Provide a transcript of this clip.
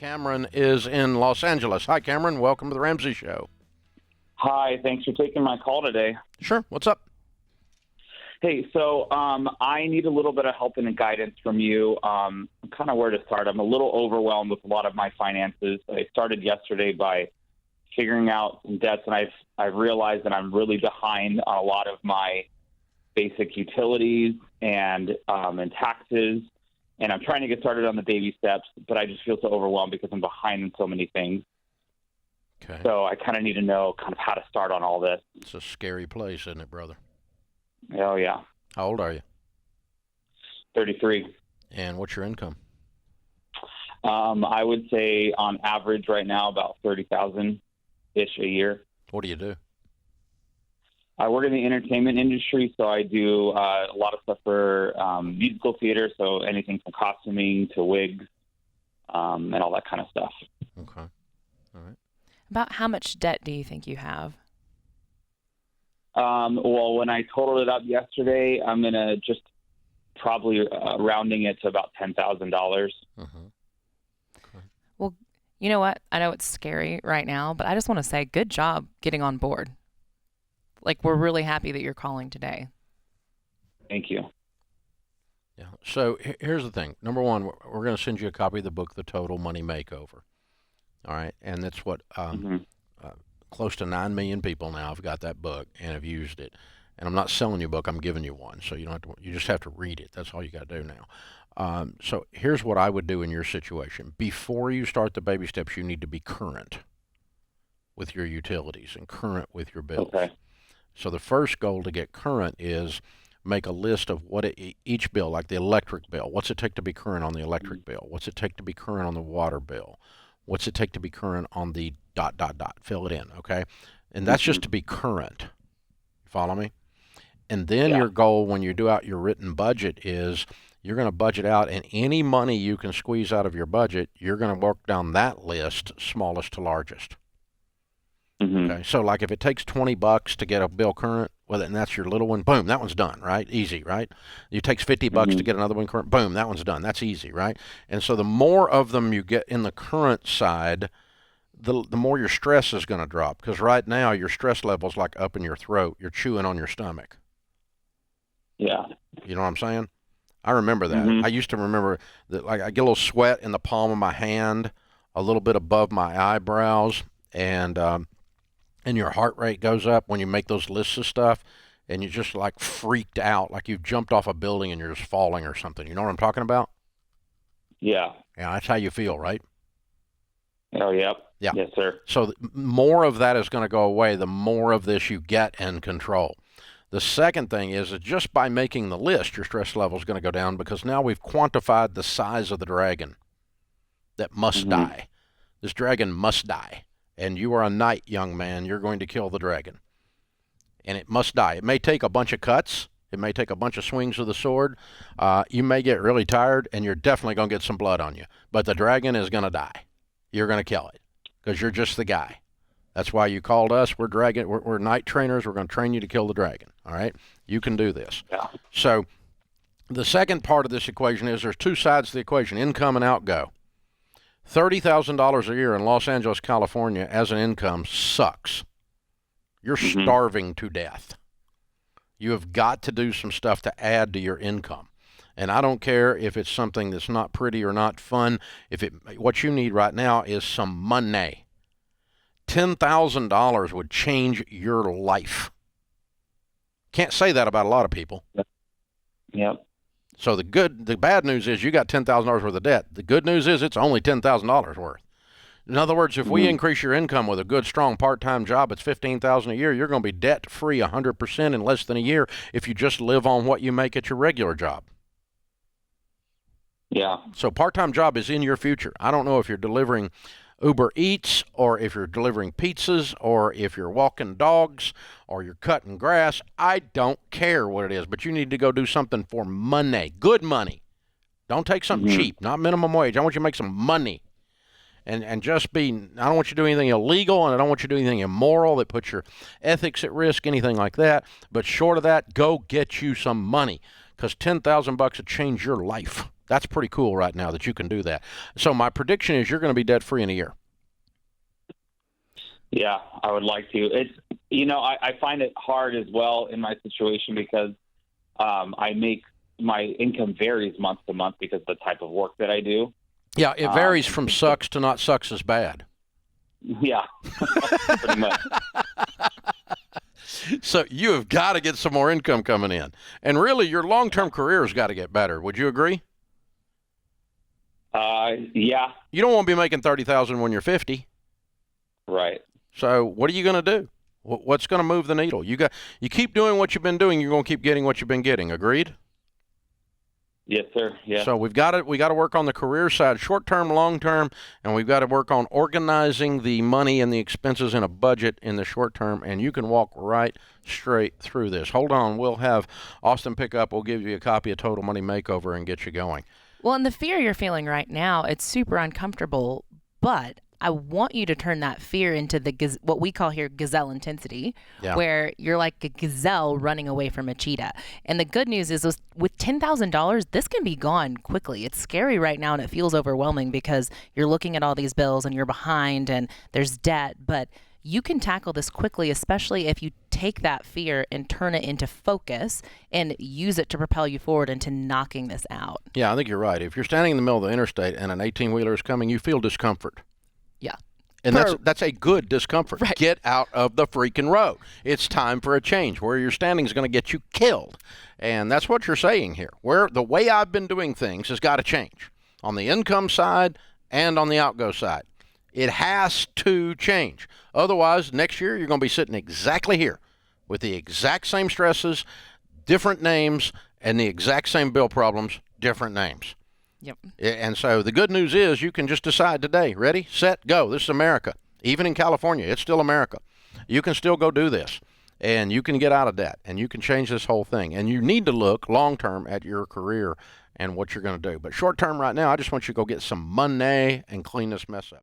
Cameron is in Los Angeles. Hi, Cameron. Welcome to the Ramsey Show. Hi, thanks for taking my call today. Sure. What's up? Hey, so I need a little bit of help and guidance from you. Kind of where to start. I'm a little overwhelmed with a lot of my finances. I started yesterday by figuring out some debts, and I've realized that I'm really behind on a lot of my basic utilities and taxes. And I'm trying to get started on the baby steps, but I just feel so overwhelmed because I'm behind in so many things. Okay. So I kind of need to know kind of how to start on all this. It's a scary place, isn't it, brother? Oh, yeah. How old are you? 33. And what's your income? I would say on average right now about 30,000-ish a year. What do you do? I work in the entertainment industry, so I do a lot of stuff for musical theater, so anything from costuming to wigs and all that kind of stuff. Okay. All right. About how much debt do you think you have? Well, when I totaled it up yesterday, I'm going to just probably rounding it to about $10,000. Uh-huh. Okay. Well, you know what? I know it's scary right now, but I just want to say good job getting on board. Like, we're really happy that you're calling today. Thank you. Yeah. So here's the thing. Number one, we're going to send you a copy of the book, The Total Money Makeover. All right. And that's what close to 9 million people now have got that book and have used it. And I'm not selling you a book. I'm giving you one. So you don't have to, you just have to read it. That's all you got to do now. So here's what I would do in your situation. Before you start the baby steps, you need to be current with your utilities and current with your bills. Okay. So the first goal to get current is make a list of what each bill, like the electric bill, what's it take to be current on the electric bill? What's it take to be current on the water bill? What's it take to be current on the ... Fill it in, okay? And that's just to be current. Follow me? And then your goal when you do out your written budget is you're going to budget out, and any money you can squeeze out of your budget, you're going to work down that list, smallest to largest. Mm-hmm. Okay, so like if it takes $20 to get a bill current with it, and that's your little one, boom, that one's done, right? Easy, right? It takes $50 to get another one current, boom, that one's done. That's easy, right? And so the more of them you get in the current side, the more your stress is going to drop, because right now your stress level's like up in your throat. You're chewing on your stomach. Yeah. You know what I'm saying? I remember that. I used to remember that, like, I get a little sweat in the palm of my hand, a little bit above my eyebrows, and your heart rate goes up when you make those lists of stuff, and you're just like freaked out, like you've jumped off a building and you're just falling or something. You know what I'm talking about? Yeah. Yeah, that's how you feel, right? Oh, yep. Yeah. Yes, sir. So more of that is going to go away the more of this you get in control. The second thing is that just by making the list, your stress level is going to go down, because now we've quantified the size of the dragon that must die. This dragon must die. And you are a knight, young man. You're going to kill the dragon. And it must die. It may take a bunch of cuts. It may take a bunch of swings of the sword. You may get really tired, and you're definitely going to get some blood on you. But the dragon is going to die. You're going to kill it, because you're just the guy. That's why you called us. We're knight trainers. We're going to train you to kill the dragon. All right? You can do this. Yeah. So the second part of this equation is there's two sides to the equation, income and outgo. $30,000 a year in Los Angeles, California as an income sucks. You're starving to death. You have got to do some stuff to add to your income. And I don't care if it's something that's not pretty or not fun. What you need right now is some money. $10,000 would change your life. Can't say that about a lot of people. Yep. So the bad news is you got $10,000 worth of debt. The good news is it's only $10,000 worth. In other words, if we increase your income with a good, strong part-time job, it's $15,000 a year. You're going to be debt-free 100% in less than a year if you just live on what you make at your regular job. Yeah. So part-time job is in your future. I don't know if you're delivering Uber Eats, or if you're delivering pizzas, or if you're walking dogs, or you're cutting grass. I don't care what it is, but you need to go do something for money, good money. Don't take something cheap, not minimum wage. I want you to make some money. And just I don't want you to do anything illegal, and I don't want you to do anything immoral that puts your ethics at risk, anything like that. But short of that, go get you some money, because $10,000 will change your life. That's pretty cool right now that you can do that. So my prediction is you're going to be debt free in a year. Yeah, I would like to. It's, I find it hard as well in my situation because my income varies month to month because of the type of work that I do. Yeah, it varies from sucks to not sucks as bad. Yeah, pretty much. So you have got to get some more income coming in. And really, your long-term career has got to get better. Would you agree? Yeah. You don't want to be making $30,000 when you're 50. Right. So what are you going to do? What's going to move the needle? You keep doing what you've been doing, you're going to keep getting what you've been getting. Agreed? Yes, sir. Yeah. So we got to work on the career side, short term, long term, and we've got to work on organizing the money and the expenses in a budget in the short term, and you can walk right straight through this. Hold on, we'll have Austin pick up. We'll give you a copy of Total Money Makeover and get you going. Well, and the fear you're feeling right now, it's super uncomfortable, but I want you to turn that fear into what we call here gazelle intensity, where you're like a gazelle running away from a cheetah. And the good news is with $10,000, this can be gone quickly. It's scary right now and it feels overwhelming because you're looking at all these bills and you're behind and there's debt, but you can tackle this quickly, especially if you take that fear and turn it into focus and use it to propel you forward into knocking this out. Yeah, I think you're right. If you're standing in the middle of the interstate and an 18-wheeler is coming, you feel discomfort. Yeah. And that's a good discomfort. Right. Get out of the freaking road. It's time for a change. Where you're standing is going to get you killed. And that's what you're saying here. Where the way I've been doing things has got to change on the income side and on the outgo side. It has to change. Otherwise, next year you're going to be sitting exactly here with the exact same stresses, different names, and the exact same bill problems, different names. Yep. And so the good news is you can just decide today. Ready, set, go. This is America. Even in California, it's still America. You can still go do this, and you can get out of debt, and you can change this whole thing. And you need to look long-term at your career and what you're going to do. But short-term right now, I just want you to go get some money and clean this mess up.